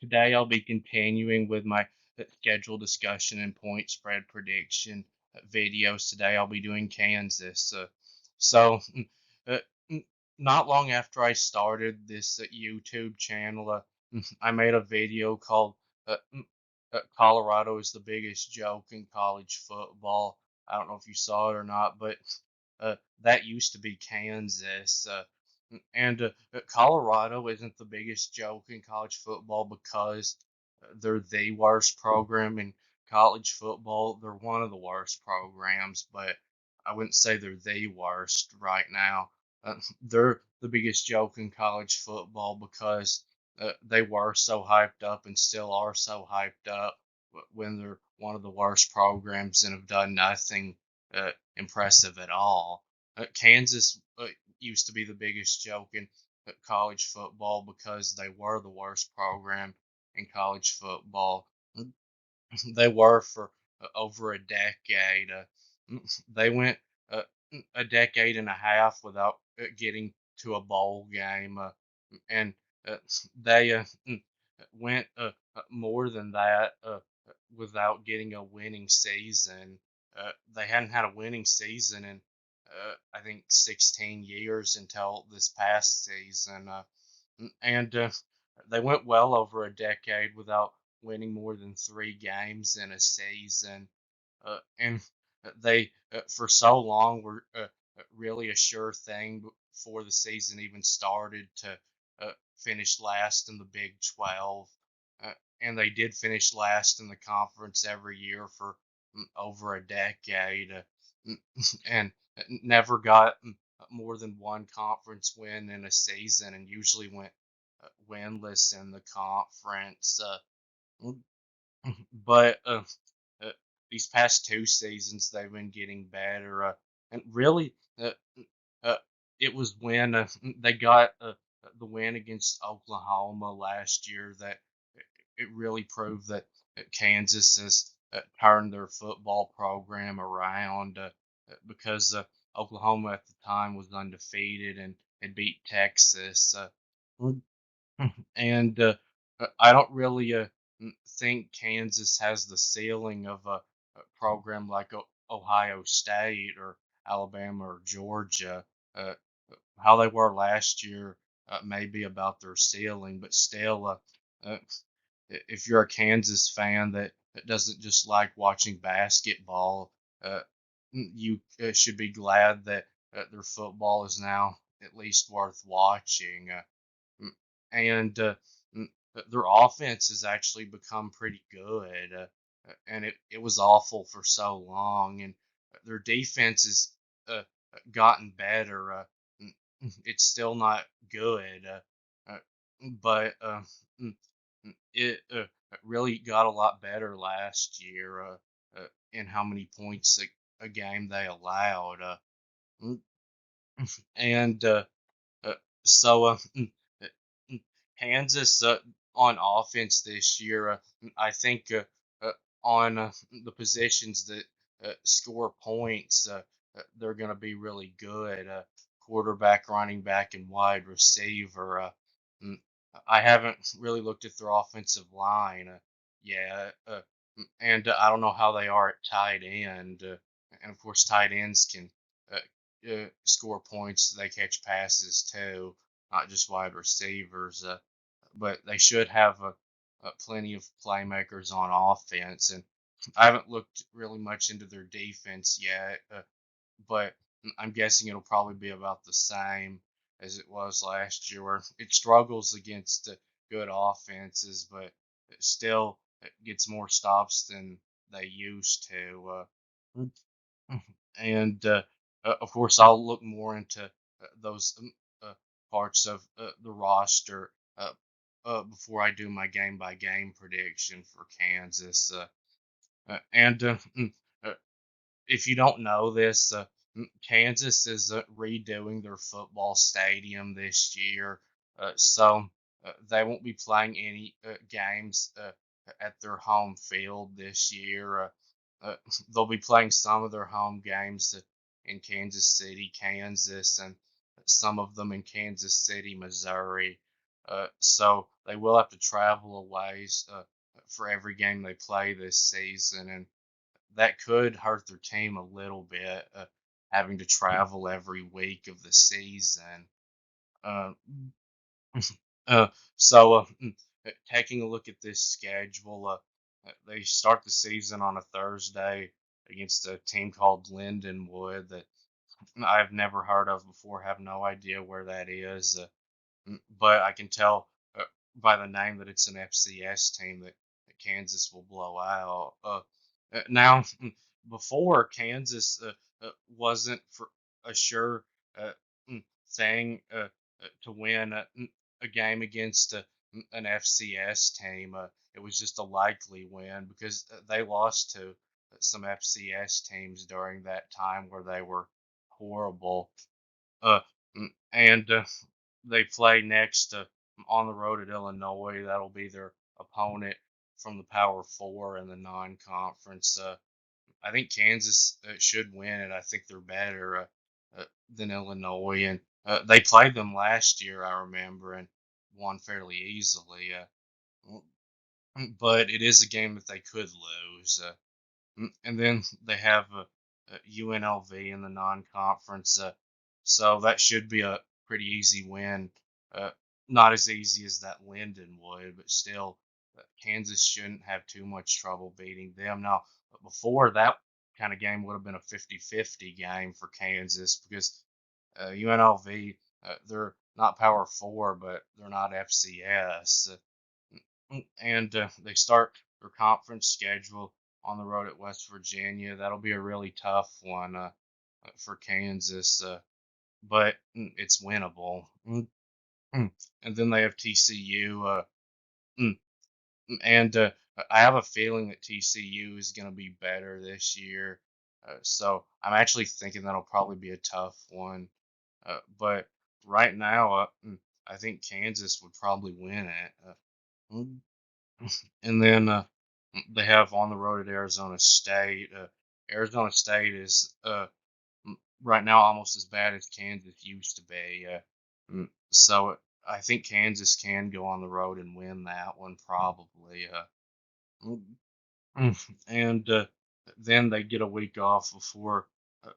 Today I'll be continuing with my schedule discussion and point spread prediction videos. Today I'll be doing Kansas. So, mm, uh, n- Not long after I started this YouTube channel, I made a video called Colorado is the biggest joke in college football. I don't know if you saw it or not, but that used to be Kansas. Colorado isn't the biggest joke in college football because they're the worst program in college football. They're one of the worst programs, but I wouldn't say they're the worst right now. They're the biggest joke in college football because they were so hyped up and still are so hyped up when they're one of the worst programs and have done nothing impressive at all. Kansas used to be the biggest joke in college football because they were the worst program in college football. They were for over a decade. They went uh, a decade and a half without getting to a bowl game, and uh, they went more than that without getting a winning season. They hadn't had a winning season in I think 16 years until this past season, and they went well over a decade without winning more than 3 games in a season. And they, for so long, were really a sure thing before the season even started to finish last in the Big 12. Uh, and they did finish last in the conference every year for over a decade and never got more than one conference win in a season and usually went winless in the conference. But uh, these past 2 seasons, they've been getting better. And really, uh, it was when they got the win against Oklahoma last year that it really proved that Kansas has turned their football program around because Oklahoma at the time was undefeated and had beat Texas. And I don't really think Kansas has the ceiling of a program like Ohio State or Alabama or Georgia. Uh, how they were last year may be about their ceiling, but still, uh, if you're a Kansas fan that doesn't just like watching basketball, uh, you should be glad that their football is now at least worth watching. Mm, and their offense has actually become pretty good, and it was awful for so long, and their defense has gotten better. It's still not good, uh, but mm, it really got a lot better last year in how many points a game they allowed. Mm, and uh, so uh, mm, Kansas on offense this year, I think uh, on the positions that score points, they're going to be really good. Quarterback, running back, and wide receiver. Mm, I haven't really looked at their offensive line yet, and I don't know how they are at tight end. And of course, tight ends can score points. They catch passes too, not just wide receivers. But they should have plenty of playmakers on offense. And I haven't looked really much into their defense yet, but I'm guessing it'll probably be about the same as it was last year, where it struggles against good offenses, but it still gets more stops than they used to. And of course, I'll look more into those parts of the roster before I do my game by game prediction for Kansas. And uh, if you don't know this, Kansas is redoing their football stadium this year, so they won't be playing any games at their home field this year. They'll be playing some of their home games in Kansas City, Kansas, and some of them in Kansas City, Missouri. So they will have to travel a ways for every game they play this season, and that could hurt their team a little bit, having to travel every week of the season. Uh, uh, Taking a look at this schedule, they start the season on a Thursday against a team called Lindenwood that I've never heard of before, have no idea where that is. But I can tell by the name that it's an FCS team that Kansas will blow out. Now, before Kansas wasn't for a sure uh, thing to win a game against an FCS team. It was just a likely win because they lost to some FCS teams during that time where they were horrible. Uh, and They play next on the road at Illinois. That'll be their opponent from the Power Four in the non-conference. I think Kansas should win it. I think they're better than Illinois, and they played them last year. I remember and won fairly easily. But it is a game that they could lose. And then they have UNLV in the non-conference, so that should be a pretty easy win. Uh, Not as easy as that Linden would, but still, Kansas shouldn't have too much trouble beating them. Now, before that kind of game would have been a 50-50 game for Kansas because UNLV, they're not Power Four, but they're not FCS. And They start their conference schedule on the road at West Virginia. That'll be a really tough one for Kansas, but it's winnable. And then they have TCU, mm, and I have a feeling that TCU is going to be better this year. So I'm actually thinking that'll probably be a tough one. But right now, I think Kansas would probably win it. Mm, and then They have on the road at Arizona State. Arizona State is right now almost as bad as Kansas used to be. So I think Kansas can go on the road and win that one probably. Mm, and Then they get a week off before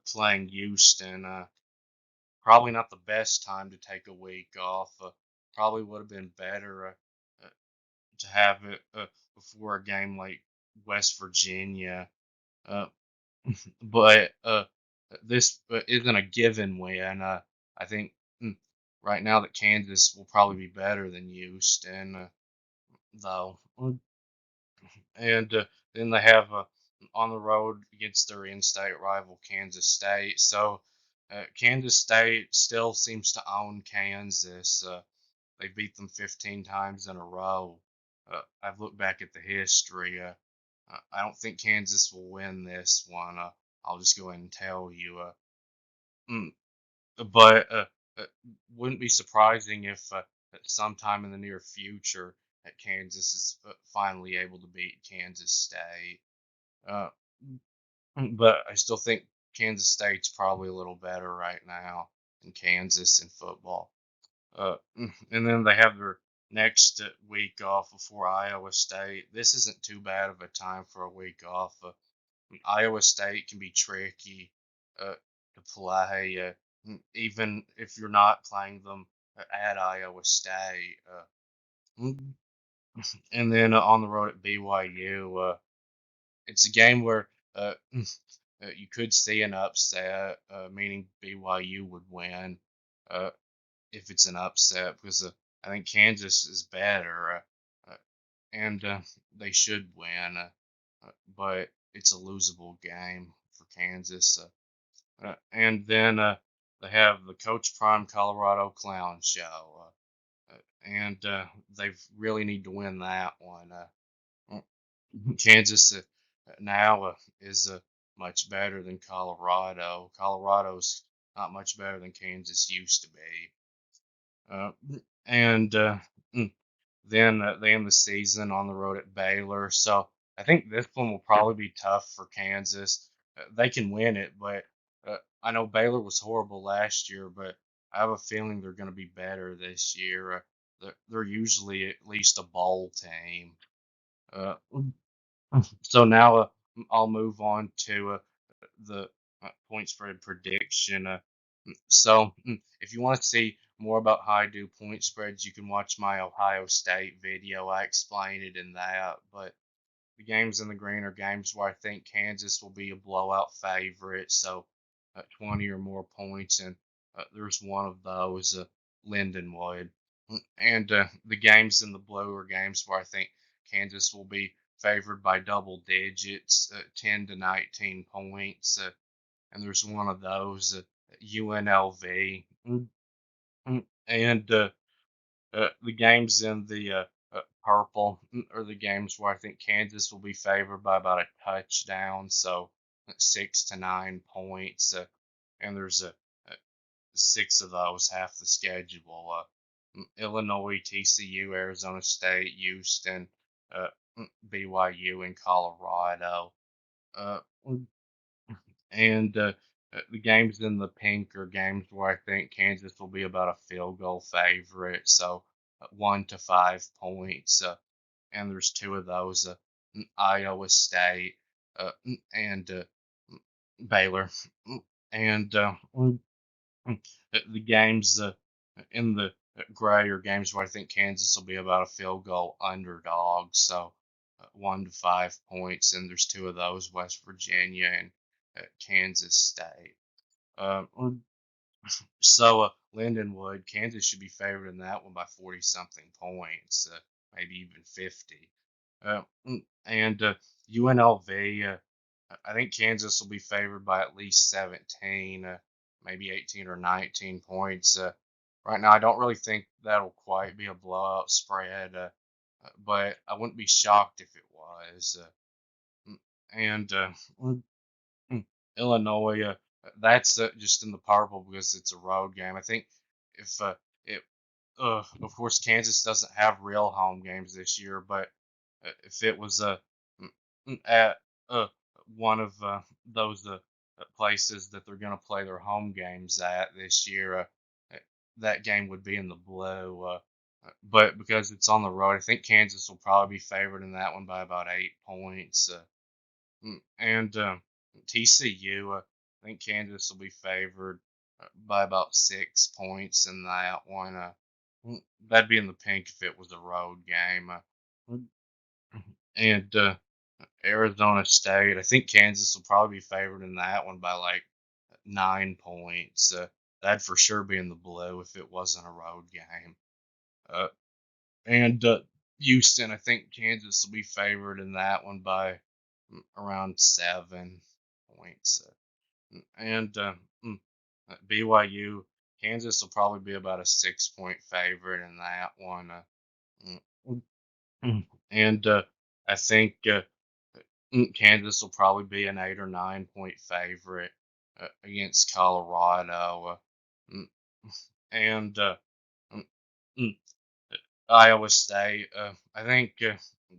playing Houston. Probably not the best time to take a week off. Probably would have been better to have it before a game like West Virginia. Uh, but This isn't a given win. I think right now that Kansas will probably be better than Houston, though. And Then they have on the road against their in-state rival Kansas State. So Kansas State still seems to own Kansas. They beat them 15 times in a row. I've looked back at the history. I don't think Kansas will win this one. I'll just go ahead and tell you. Mm, but uh, Wouldn't be surprising if at sometime in the near future that Kansas is finally able to beat Kansas State. Uh, but I still think Kansas State's probably a little better right now than Kansas in football. And then they have their next week off before Iowa State. This isn't too bad of a time for a week off. Iowa State can be tricky to play, even if you're not playing them at Iowa State. Mm, and then On the road at BYU, it's a game where you could see an upset, meaning BYU would win. Uh, if it's an upset because I think Kansas is better and they should win, but it's a losable game for Kansas. And then They have the Coach Prime Colorado Clown Show, and they really need to win that one. Kansas now is much better than Colorado. Colorado's not much better than Kansas used to be. Uh, and mm, Then They end the season on the road at Baylor. So I think this one will probably be tough for Kansas. They can win it, but I know Baylor was horrible last year, but I have a feeling they're going to be better this year. they're usually at least a bowl team. Uh, so now I'll move on to the point spread prediction. If you want to see more about how I do point spreads, you can watch my Ohio State video. I explain it in that. But the games in the green are games where I think Kansas will be a blowout favorite, so 20 or more points, and there's one of those, Lindenwood. And the games in the blue are games where I think Kansas will be favored by double digits, 10 to 19 points, and there's one of those, UNLV. And the games in the purple are the games where I think Kansas will be favored by about a touchdown, so 6 to 9 points, and there's six of those, half the schedule. Illinois, TCU, Arizona State, Houston, uh, BYU, and Colorado. Uh, and the games in the pink are games where I think Kansas will be about a field goal favorite, so 1 to 5 points. And there's two of those, Iowa State and Baylor. And the games in the gray are games where I think Kansas will be about a field goal underdog, so 1 to 5 points. And there's two of those, West Virginia and Kansas State. Uh, Lindenwood, Kansas should be favored in that one by 40 something points, maybe even 50. And UNLV, I think Kansas will be favored by at least 17, maybe 18 or 19 points. Right now, I don't really think that'll quite be a blowout spread, but I wouldn't be shocked if it was. And Mm, Illinois, that's just in the purple because it's a road game. I think if it, of course, Kansas doesn't have real home games this year, but if it was at uh, one of those places that they're going to play their home games at this year, uh, that game would be in the blue. But because it's on the road, I think Kansas will probably be favored in that one by about 8 points. And TCU, I think Kansas will be favored by about 6 points in that one. That'd be in the pink if it was a road game. And Arizona State, I think Kansas will probably be favored in that one by like 9 points. That'd for sure be in the blue if it wasn't a road game. Uh, and Houston, I think Kansas will be favored in that one by around 7 points. And mm, BYU, Kansas will probably be about a 6 point favorite in that one. Mm, and I think Kansas will probably be an 8 or 9 point favorite against Colorado. Mm, and mm, mm, Iowa State, I think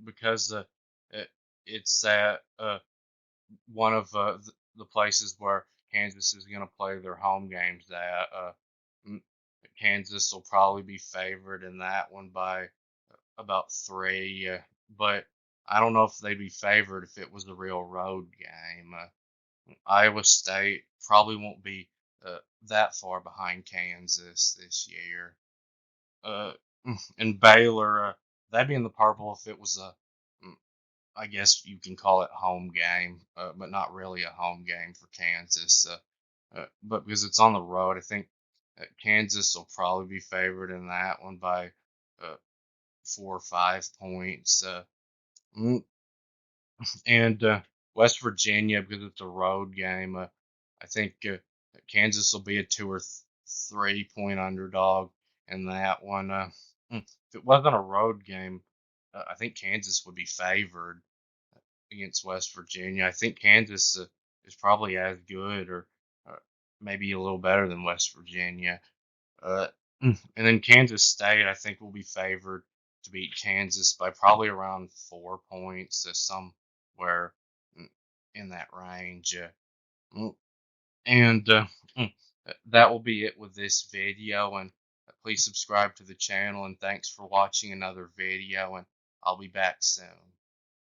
because it, it's at one of the places where Kansas is going to play their home games at. Kansas will probably be favored in that one by about 3, but I don't know if they'd be favored if it was a real road game. Iowa State probably won't be that far behind Kansas this year. Uh, and Baylor, that'd be in the purple if it was a mm, I guess you can call it home game, but not really a home game for Kansas. But because it's on the road, I think Kansas will probably be favored in that one by 4 or 5 points. Mm, and West Virginia, because it's a road game, I think Kansas will be a 2 or 3 point underdog in that one. If it wasn't a road game, I think Kansas would be favored against West Virginia. I think Kansas is probably as good or maybe a little better than West Virginia. Uh, and then Kansas State, I think, will be favored to beat Kansas by probably around 4 points, somewhere in that range. Mm, and that will be it with this video. And please subscribe to the channel, and thanks for watching another video, and I'll be back soon.